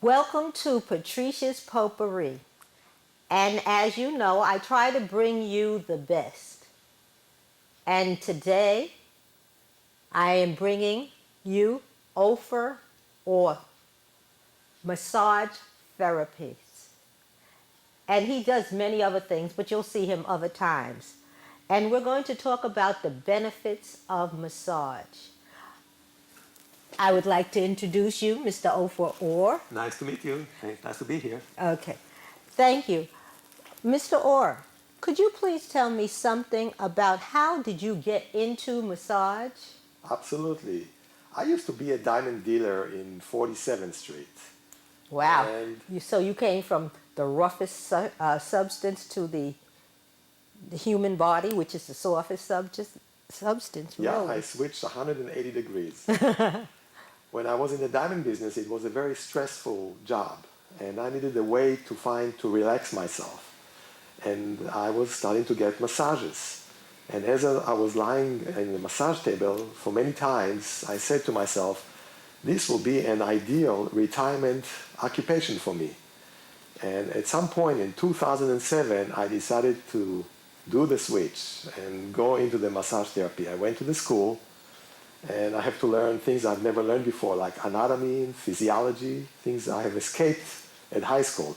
Welcome to Patreesha's Potpourri. And as you know, I try to bring you the best. And today, I am bringing you Ofer Orr, massage therapist. And he does many other things, but you'll see him other times. And we're going to talk about the benefits of massage. I would like to introduce you, Mr. Ofer Orr. Nice to meet you. Nice to be here. Okay, thank you. Mr. Orr, could you please tell me something about how did you get into massage? Absolutely. I used to be a diamond dealer in 47th Street. Wow. And So you came from the roughest substance to the human body, which is the softest substance, yeah, really. I switched 180 degrees. When I was in the diamond business, it was a very stressful job, and I needed a way to relax myself. And I was starting to get massages. And as I was lying in the massage table for many times, I said to myself, this will be an ideal retirement occupation for me. And at some point in 2007, I decided to do the switch and go into the massage therapy. I went to the school, and I have to learn things I've never learned before, like anatomy and physiology, things I have escaped at high school.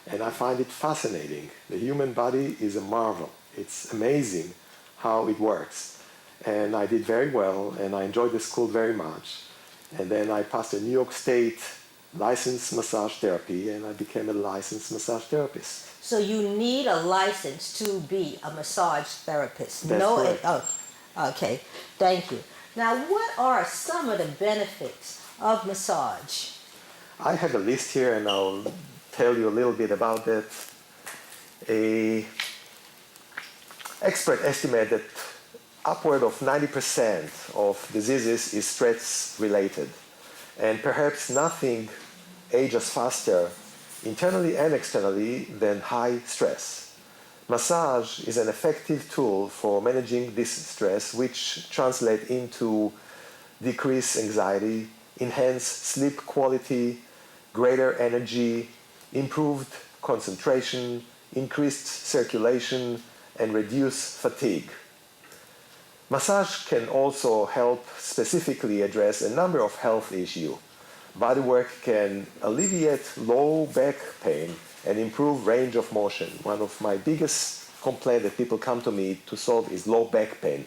And I find it fascinating. The human body is a marvel. It's amazing how it works. And I did very well, and I enjoyed the school very much. And then I passed a New York State licensed massage therapy, and I became a licensed massage therapist. So you need a license to be a massage therapist. That's correct. Oh, okay, thank you. Now, what are some of the benefits of massage? I have a list here, and I'll tell you a little bit about that. Experts estimate that upward of 90% of diseases is stress related, and perhaps nothing ages faster internally and externally than high stress. Massage is an effective tool for managing this stress, which translates into decreased anxiety, enhanced sleep quality, greater energy, improved concentration, increased circulation, and reduced fatigue. Massage can also help specifically address a number of health issues. Bodywork can alleviate low back pain and improve range of motion. One of my biggest complaints that people come to me to solve is low back pain.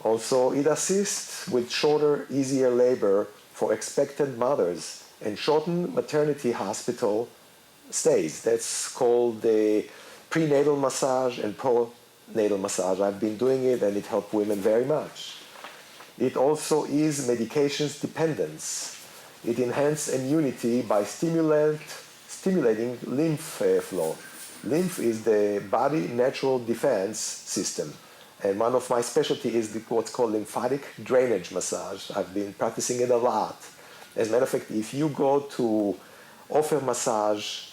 Also, it assists with shorter, easier labor for expectant mothers and shorten maternity hospital stays. That's called the prenatal massage and postnatal massage. I've been doing it, and it helped women very much. It also eases medications dependence. It enhances immunity by stimulating lymph flow. Lymph is the body natural defense system. And one of my specialty is what's called lymphatic drainage massage. I've been practicing it a lot. As a matter of fact, if you go to Ofer Massage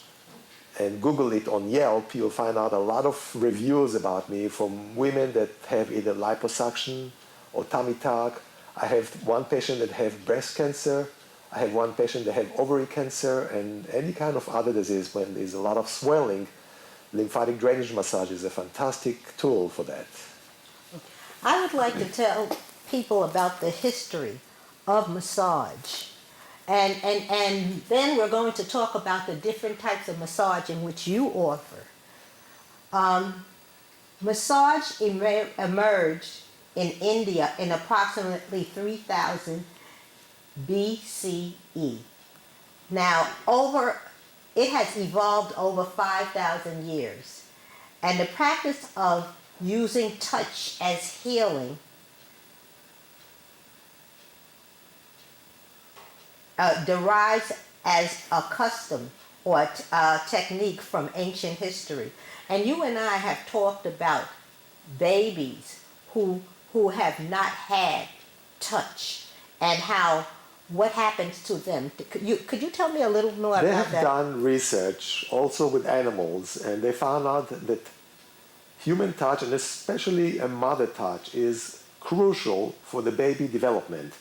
and Google it on Yelp, you'll find out a lot of reviews about me from women that have either liposuction or tummy tuck. I have one patient that have breast cancer. I have one patient that have ovary cancer, and any kind of other disease when there's a lot of swelling. Lymphatic drainage massage is a fantastic tool for that. I would like to tell people about the history of massage. And then we're going to talk about the different types of massage in which you offer. Massage emerged in India in approximately 3000 BCE. Now, it has evolved over 5,000 years. And the practice of using touch as healing derives as a custom or technique from ancient history. And you and I have talked about babies who have not had touch and what happens to them. Could you tell me a little more They about have that? done research also with animals, and they found out that human touch, and especially a mother touch, is crucial for the baby development.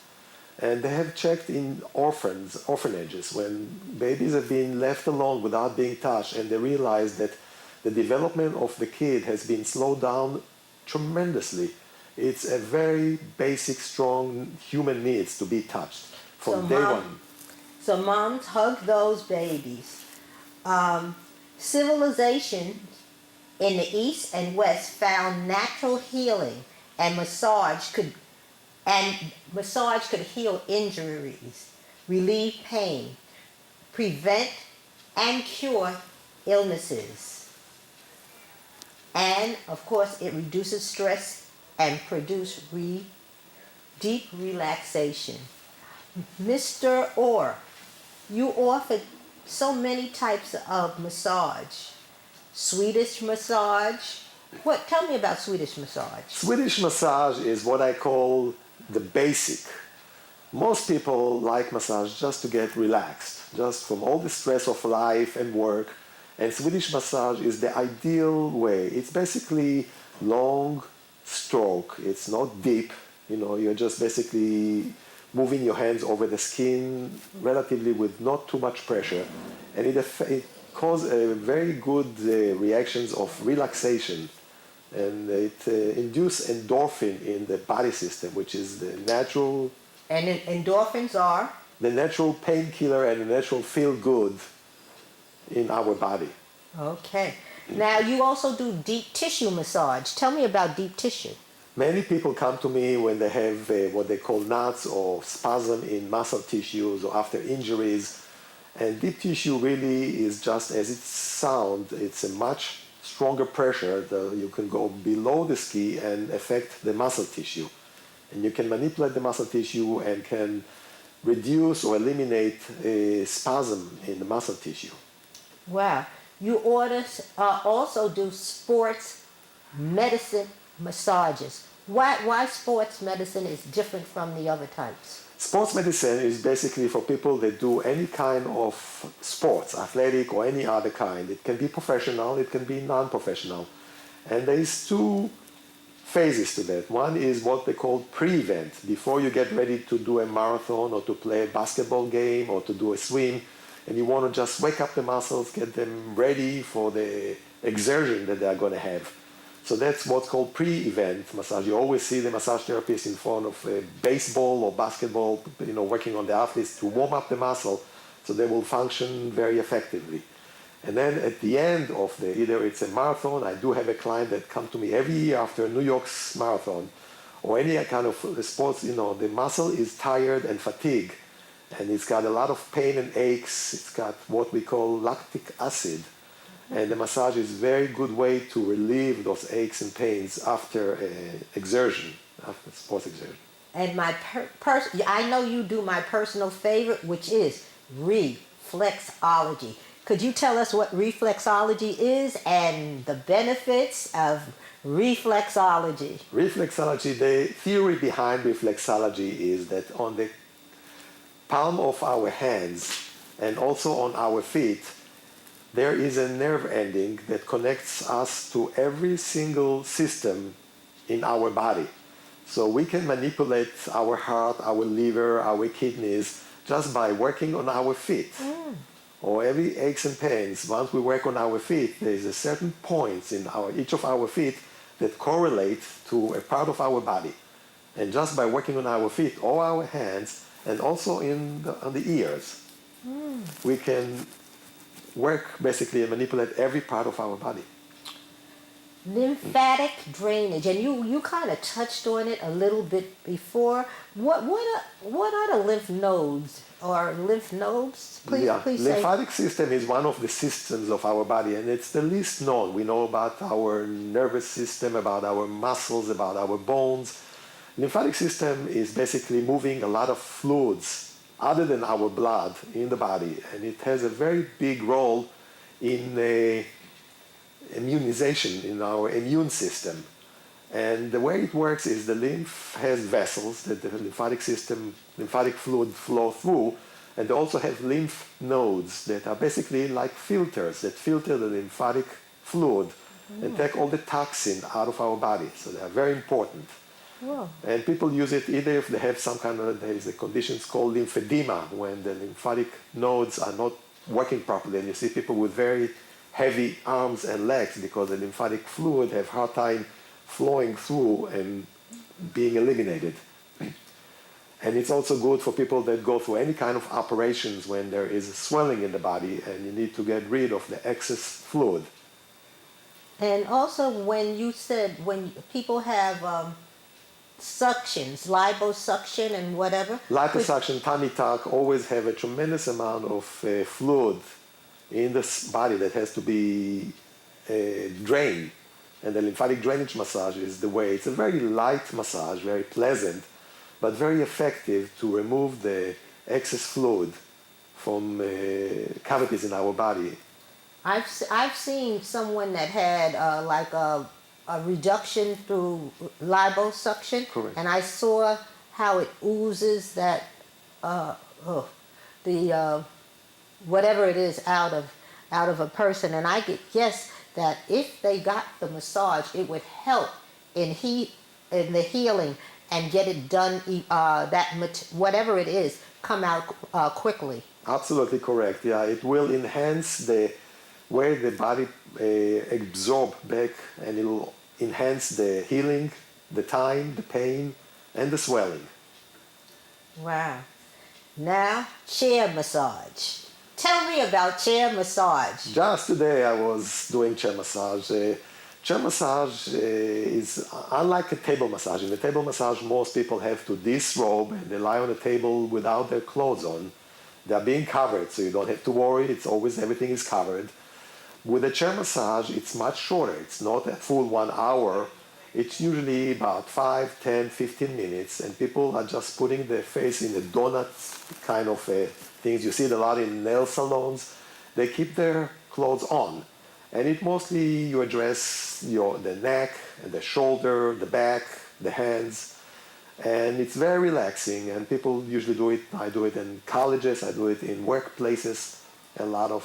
And they have checked in orphanages, when babies have been left alone without being touched, and they realize that the development of the kid has been slowed down tremendously. It's a very basic, strong human needs to be touched So from day mom, one. so moms hug those babies. Civilization in the East and West found natural healing and massage could heal injuries, relieve pain, prevent and cure illnesses. And of course, it reduces stress and produces deep relaxation. Mr. Orr, you offer so many types of massage. Swedish massage. What? Tell me about Swedish massage. Swedish massage is what I call the basic. Most people like massage just to get relaxed, just from all the stress of life and work. And Swedish massage is the ideal way. It's basically long stroke. It's not deep. You're just basically moving your hands over the skin relatively with not too much pressure. And it causes very good reactions of relaxation. And it induces endorphin in the body system, which is the natural... And endorphins are? The natural painkiller and the natural feel-good in our body. Okay. Now you also do deep tissue massage. Tell me about deep tissue. Many people come to me when they have what they call knots or spasm in muscle tissues or after injuries. And deep tissue really is just as it sounds. It's a much stronger pressure that you can go below the skin and affect the muscle tissue. And you can manipulate the muscle tissue and can reduce or eliminate a spasm in the muscle tissue. Wow. You also do sports medicine massages. Why sports medicine is different from the other types? Sports medicine is basically for people that do any kind of sports, athletic or any other kind. It can be professional, it can be non-professional. And there is two phases to that. One is what they call pre-event, before you get ready to do a marathon or to play a basketball game or to do a swim, and you want to just wake up the muscles, get them ready for the exertion that they are going to have. So that's what's called pre-event massage. You always see the massage therapist in front of a baseball or basketball, working on the athletes to warm up the muscle so they will function very effectively. And then at the end of either it's a marathon, I do have a client that comes to me every year after New York's marathon, or any kind of sports, the muscle is tired and fatigued, and it's got a lot of pain and aches. It's got what we call lactic acid. And the massage is a very good way to relieve those aches and pains after exertion, after sports exertion. And I know you do my personal favorite, which is reflexology. Could you tell us what reflexology is and the benefits of reflexology? Reflexology, the theory behind reflexology is that on the palm of our hands and also on our feet, there is a nerve ending that connects us to every single system in our body. So we can manipulate our heart, our liver, our kidneys just by working on our feet. Or every aches and pains, once we work on our feet, there is a certain points in each of our feet that correlate to a part of our body. And just by working on our feet or our hands, and also on the ears, we can work basically and manipulate every part of our body. Lymphatic drainage, and you kind of touched on it a little bit before. What are the lymph nodes or lymph nodes? Please say. Lymphatic system is one of the systems of our body, and it's the least known. We know about our nervous system, about our muscles, about our bones. Lymphatic system is basically moving a lot of fluids other than our blood in the body, and it has a very big role in immunization, in our immune system. And the way it works is the lymph has vessels that the lymphatic fluid flow through, and they also have lymph nodes that are basically like filters that filter the lymphatic fluid and take all the toxin out of our body. So they are very important. Whoa. And people use it either if they have some kind of, there is a condition called lymphedema, when the lymphatic nodes are not working properly. And you see people with very heavy arms and legs because the lymphatic fluid have hard time flowing through and being eliminated. And it's also good for people that go through any kind of operations when there is swelling in the body and you need to get rid of the excess fluid. And also, when you said when people have suctions, liposuction and whatever. Liposuction, tummy tuck always have a tremendous amount of fluid in the body that has to be drained. And the lymphatic drainage massage is the way. It's a very light massage, very pleasant, but very effective to remove the excess fluid from cavities in our body. I've seen someone that had like a reduction through liposuction. Correct. And I saw how it oozes that the whatever it is out of a person. And I could guess that if they got the massage, it would help in the healing and get it done. Whatever it is, come out quickly. Absolutely correct. Yeah, it will enhance the way the body absorb back, and it will enhance the healing, the time, the pain, and the swelling. Wow. Now, chair massage. Tell me about chair massage. Just today I was doing chair massage. Chair massage is unlike a table massage. In a table massage, most people have to disrobe and they lie on the table without their clothes on. They are being covered, so you don't have to worry. It's always, everything is covered. With a chair massage, it's much shorter. It's not a full 1 hour. It's usually about 5, 10, 15 minutes, and people are just putting their face in the donut kind of things. You see it a lot in nail salons. They keep their clothes on, and it mostly you address the neck, and the shoulder, the back, the hands, and it's very relaxing. And people usually do it. I do it in colleges. I do it in workplaces. A lot of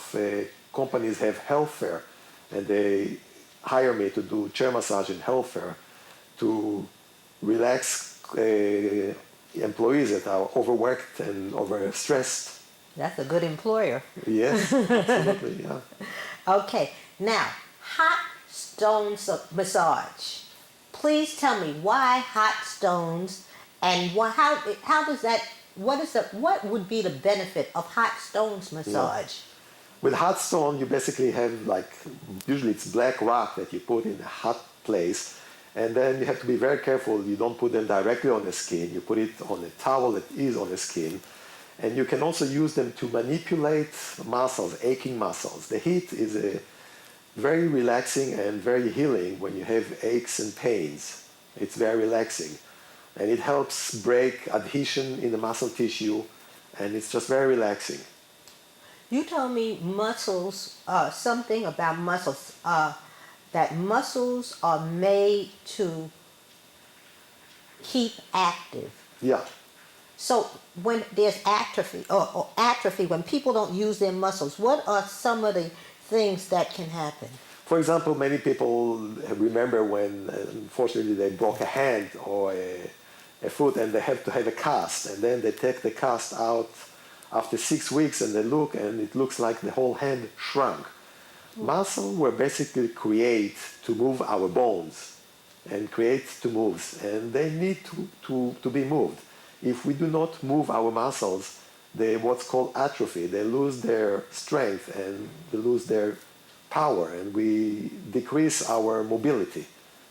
companies have health fair, and they hire me to do chair massage in health fair to relax employees that are overworked and overstressed. That's a good employer. Yes, absolutely, yeah. Okay, now, hot stone massage. Please tell me why hot stones, and how does that, what would be the benefit of hot stones massage? Yeah. With hot stone, you basically have usually it's black rock that you put in a hot place, and then you have to be very careful. You don't put them directly on the skin. You put it on a towel that is on the skin, and you can also use them to manipulate muscles, aching muscles. The heat is very relaxing and very healing when you have aches and pains. It's very relaxing, and it helps break adhesion in the muscle tissue, and it's just very relaxing. You told me something about muscles, that muscles are made to keep active. Yeah. So when there's atrophy, or atrophy, when people don't use their muscles, what are some of the things that can happen? For example, many people remember when, unfortunately, they broke a hand or a foot and they have to have a cast, and then they take the cast out after 6 weeks and they look, and it looks like the whole hand shrunk. Muscle were basically created to move our bones and create to move, and they need to be moved. If we do not move our muscles, they what's called atrophy. They lose their strength and they lose their power, and we decrease our mobility.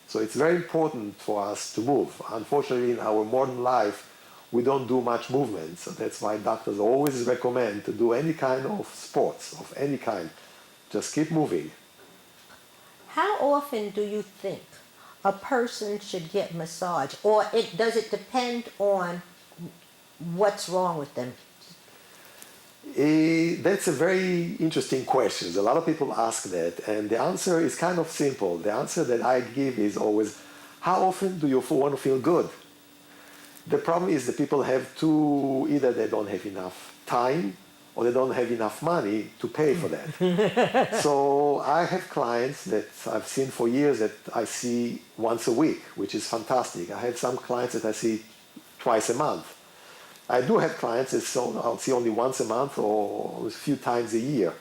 So it's very important for us to move. Unfortunately, in our modern life, we don't do much movement, so that's why doctors always recommend to do any kind of sports, of any kind. Just keep moving. How often do you think a person should get massage, or does it depend on what's wrong with them? That's a very interesting question. A lot of people ask that, and the answer is kind of simple. The answer that I give is always, how often do you want to feel good? The problem is that people have either they don't have enough time, or they don't have enough money to pay for that. So I have clients that I've seen for years that I see once a week, which is fantastic. I have some clients that I see twice a month. I do have clients that I'll see only once a month or a few times a year.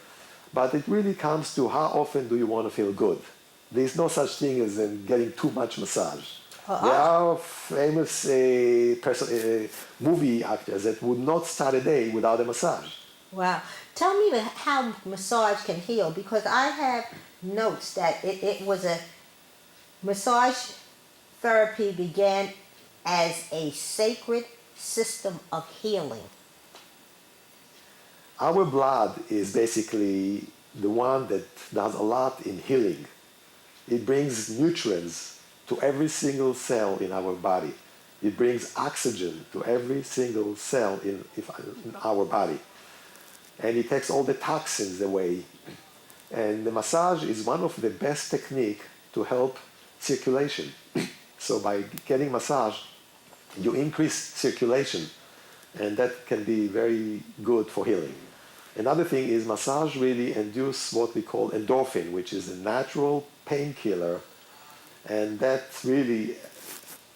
But it really comes to how often do you want to feel good. There's no such thing as getting too much massage. There are famous movie actors that would not start a day without a massage. Wow. Tell me how massage can heal, because I have notes that it was a massage therapy began as a sacred system of healing. Our blood is basically the one that does a lot in healing. It brings nutrients to every single cell in our body. It brings oxygen to every single cell in our body. And it takes all the toxins away. And the massage is one of the best techniques to help circulation. So by getting massage, you increase circulation, and that can be very good for healing. Another thing is massage really induces what we call endorphin, which is a natural painkiller, and that really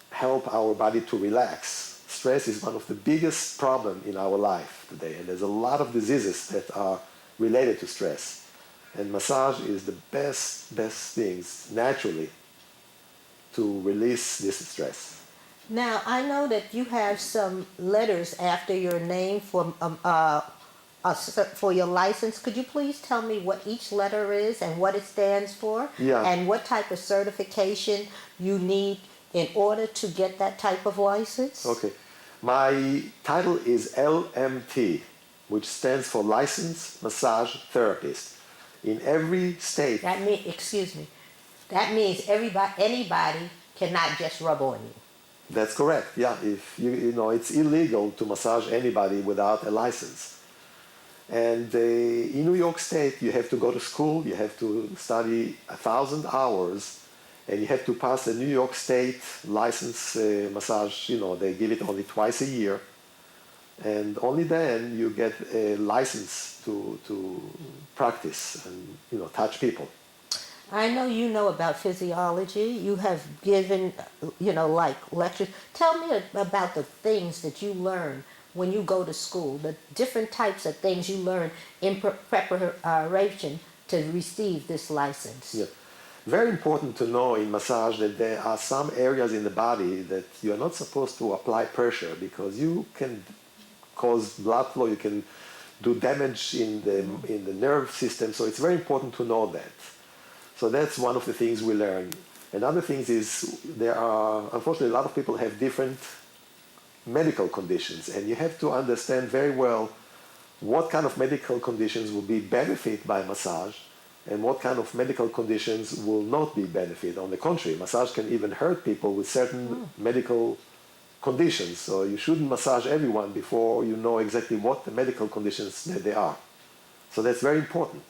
helps our body to relax. Stress is one of the biggest problems in our life today, and there's a lot of diseases that are related to stress. And massage is the best things naturally to release this stress. Now, I know that you have some letters after your name for your license. Could you please tell me what each letter is and what it stands for? Yeah. And what type of certification you need in order to get that type of license? Okay. My title is LMT, which stands for Licensed Massage Therapist. In every state. That means anybody cannot just rub on you. That's correct. Yeah, if it's illegal to massage anybody without a license. And in New York State, you have to go to school, you have to study 1,000 hours, and you have to pass the New York State license massage. They give it only twice a year, and only then you get a license to practice and touch people. I know you know about physiology. You have given, like lectures. Tell me about the things that you learn when you go to school, the different types of things you learn in preparation to receive this license. Yeah. Very important to know in massage that there are some areas in the body that you're not supposed to apply pressure, because you can cause blood flow, you can do damage in the nerve system, so it's very important to know that. So that's one of the things we learn. Another thing is there are, unfortunately, a lot of people have different medical conditions, and you have to understand very well what kind of medical conditions will be benefit by massage and what kind of medical conditions will not be benefit. On the contrary, massage can even hurt people with certain medical conditions. So you shouldn't massage everyone before you know exactly what the medical conditions that they are. So that's very important.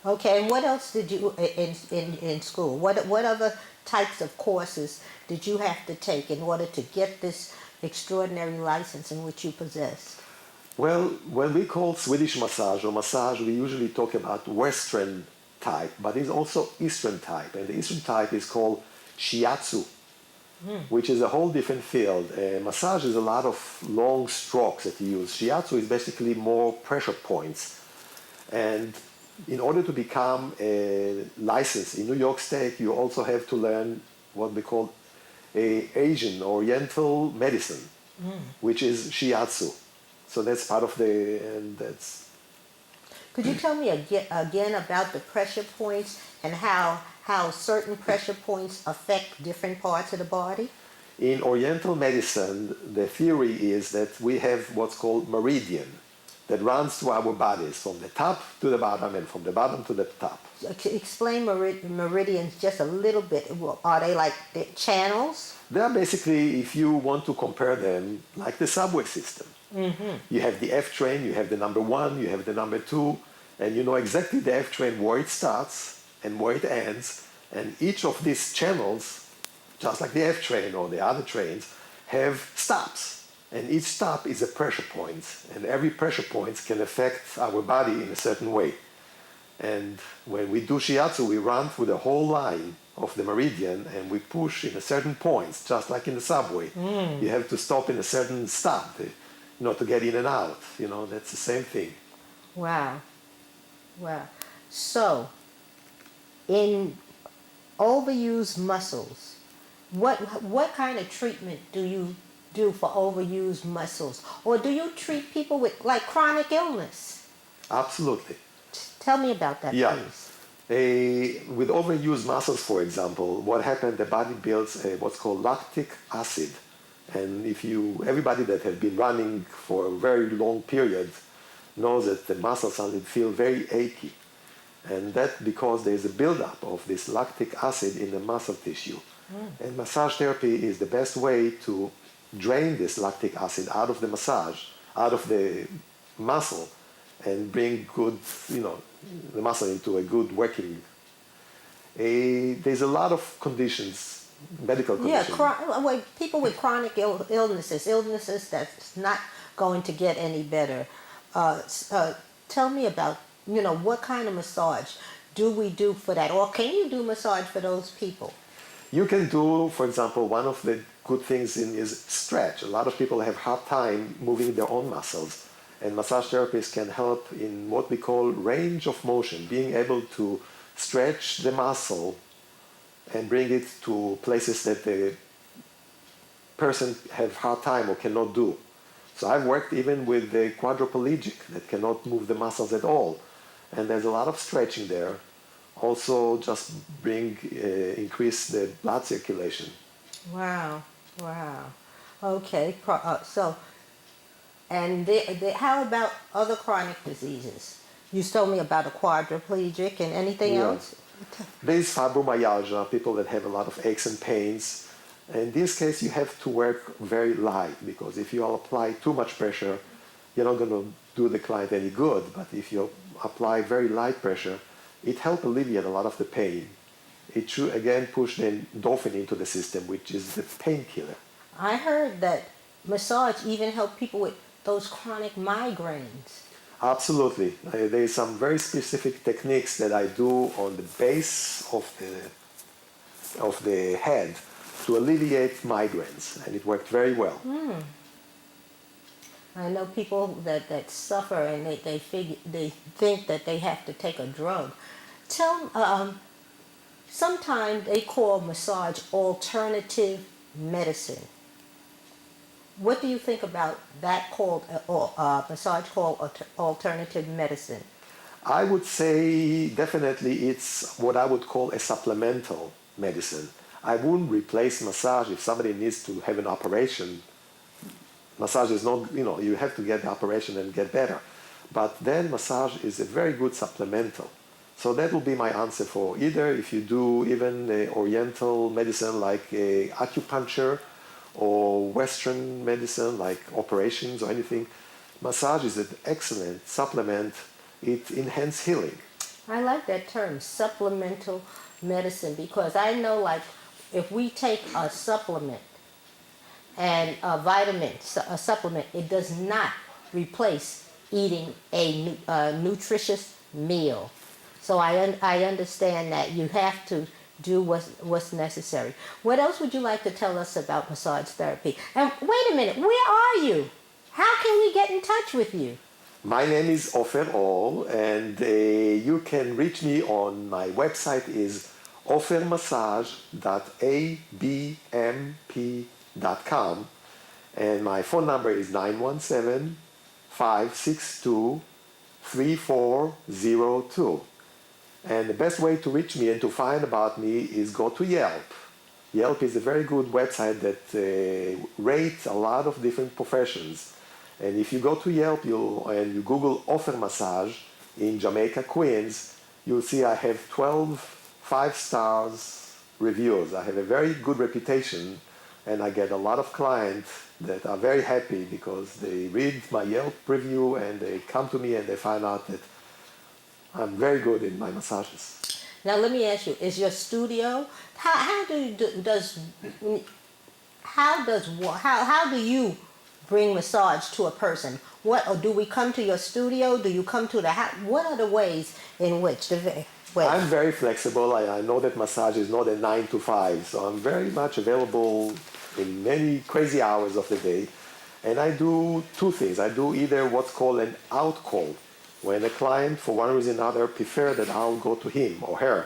Okay, and what else did you in school? What other types of courses did you have to take in order to get this extraordinary license in which you possess? Well, when we call Swedish massage or massage, we usually talk about Western type, but it's also Eastern type, and the Eastern type is called shiatsu, which is a whole different field. Massage is a lot of long strokes that you use. Shiatsu is basically more pressure points, and in order to become a license in New York State, you also have to learn what we call Asian Oriental medicine, which is shiatsu. So that's part of that's. Could you tell me again about the pressure points and how certain pressure points affect different parts of the body? In Oriental medicine, the theory is that we have what's called meridian that runs through our bodies from the top to the bottom and from the bottom to the top. Explain meridians just a little bit. Are they like the channels? They are basically, if you want to compare them, like the subway system. Mm-hmm. You have the F train, you have the number 1, you have the number 2, and you know exactly the F train where it starts and where it ends. And each of these channels, just like the F train or the other trains, have stops. And each stop is a pressure point, and every pressure point can affect our body in a certain way. And when we do shiatsu, we run through the whole line of the meridian and we push in a certain points, just like in the subway. You have to stop in a certain stop, to get in and out. That's the same thing. Wow. Wow. So, in overused muscles, what kind of treatment do you do for overused muscles? Or do you treat people with like chronic illness? Absolutely. Tell me about that, Yeah. please. With overused muscles, for example, what happened, the body builds what's called lactic acid. And everybody that has been running for a very long period knows that the muscles suddenly feel very achy. And that's because there's a buildup of this lactic acid in the muscle tissue. And massage therapy is the best way to drain this lactic acid out of the out of the muscle, and bring the muscle into a good working. There's a lot of conditions, medical conditions. Yeah, people with chronic illnesses that's not going to get any better. Tell me about, what kind of massage do we do for that? Or can you do massage for those people? You can do, for example, one of the good things is stretch. A lot of people have hard time moving their own muscles. And massage therapists can help in what we call range of motion, being able to stretch the muscle and bring it to places that the person have hard time or cannot do. So I've worked even with the quadriplegic that cannot move the muscles at all. And there's a lot of stretching there. Also just increase the blood circulation. Wow. Okay, and how about other chronic diseases? You told me about a quadriplegic and anything else? There's fibromyalgia, people that have a lot of aches and pains. In this case, you have to work very light, because if you apply too much pressure, you're not going to do the client any good. But if you apply very light pressure, it helps alleviate a lot of the pain. It should, again, push the endorphin into the system, which is the painkiller. I heard that massage even help people with those chronic migraines. Absolutely. There's some very specific techniques that I do on the base of the head to alleviate migraines, and it worked very well. I know people that suffer and they think that they have to take a drug. Sometimes they call massage alternative medicine. What do you think about that massage called alternative medicine? I would say definitely it's what I would call a supplemental medicine. I wouldn't replace massage if somebody needs to have an operation. Massage is not, you have to get the operation and get better. But then massage is a very good supplemental. So that will be my answer for either if you do even oriental medicine like acupuncture, or Western medicine like operations or anything. Massage is an excellent supplement. It enhances healing. I like that term, supplemental medicine, because I know, like, if we take a supplement and a vitamin, a supplement, it does not replace eating a nutritious meal. So I understand that you have to do what's necessary. What else would you like to tell us about massage therapy? And wait a minute, where are you? How can we get in touch with you? My name is Ofer Orr, and you can reach me on my website is ofermassage.abmp.com, and my phone number is 917-562-3402. And the best way to reach me and to find about me is go to Yelp. Yelp is a very good website that rates a lot of different professions. And if you go to Yelp and you Google Ofer Massage in Jamaica, Queens, you'll see I have 12 5-star reviews. I have a very good reputation, and I get a lot of clients that are very happy because they read my Yelp review and they come to me and they find out that I'm very good in my massages. Now let me ask you: is your studio? How do you bring massage to a person? What, or do we come to your studio? Do you come to the house? What are the ways in which I'm very flexible. I know that massage is not a 9 to 5, so I'm very much available in many crazy hours of the day. And I do two things. I do either what's called an out call, when a client, for one reason or another, prefer that I'll go to him or her.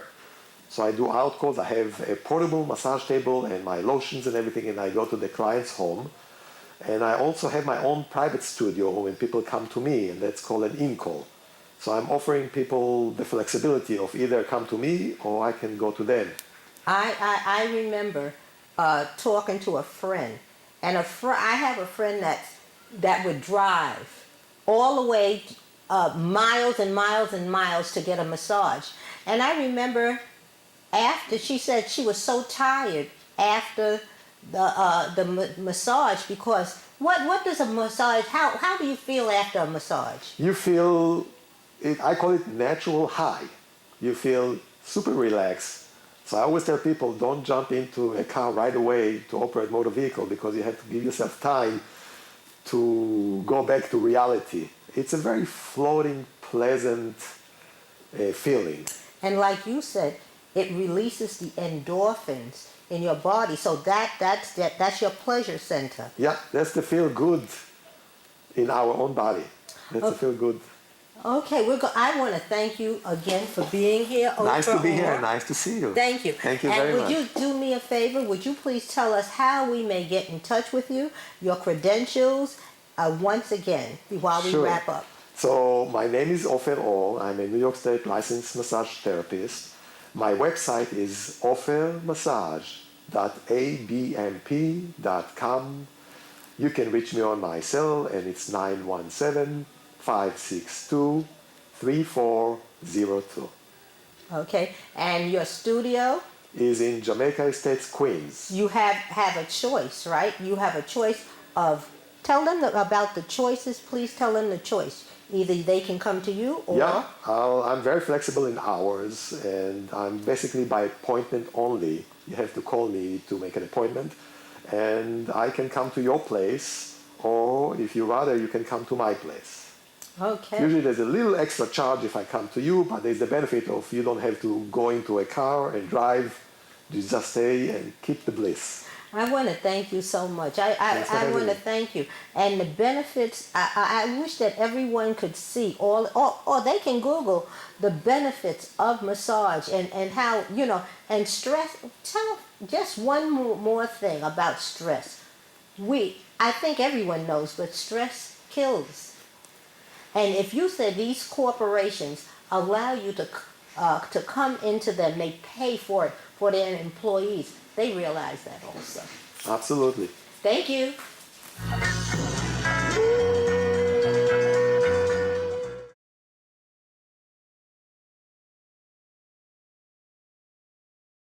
So I do out calls. I have a portable massage table and my lotions and everything, and I go to the client's home. And I also have my own private studio when people come to me, and that's called an in-call. So I'm offering people the flexibility of either come to me or I can go to them. I remember talking to a friend, and I have a friend that would drive all the way miles and miles and miles to get a massage. And I remember after she said she was so tired after the massage, because what does a massage, how do you feel after a massage? You feel, I call it natural high. You feel super relaxed. So I always tell people, don't jump into a car right away to operate motor vehicle, because you have to give yourself time to go back to reality. It's a very floating, pleasant feeling. And like you said, it releases the endorphins in your body. So that's your pleasure center. Yeah, that's the feel good in our own body. That's the feel good. Okay, I want to thank you again for being here. Nice Ofer to be here. Orr. Nice to see you. Thank you. Thank you very much. And would you do me a favor? Would you please tell us how we may get in touch with you, your credentials, once again, while we wrap up? So my name is Ofer Orr. I'm a New York State licensed massage therapist. My website is offermassage.abmp.com. You can reach me on my cell, and it's 917-562-3402. Okay, and your studio? Is in Jamaica Estates, Queens. You have a choice, right? You have a choice of, tell them about the choices, please tell them the choice. Either they can come to you or... Yeah, I'm very flexible in hours, and I'm basically by appointment only. You have to call me to make an appointment, and I can come to your place, or if you rather, you can come to my place. Okay. Usually there's a little extra charge if I come to you, but there's the benefit of you don't have to go into a car and drive. You just stay and keep the bliss. I want to thank you so much. I want to thank you. And the benefits, I wish that everyone could see, or they can Google the benefits of massage and how, and stress. Tell just one more thing about stress. I think everyone knows, but stress kills. And if you said these corporations allow you to come into them, they pay for it for their employees, they realize that also. Absolutely. Thank you.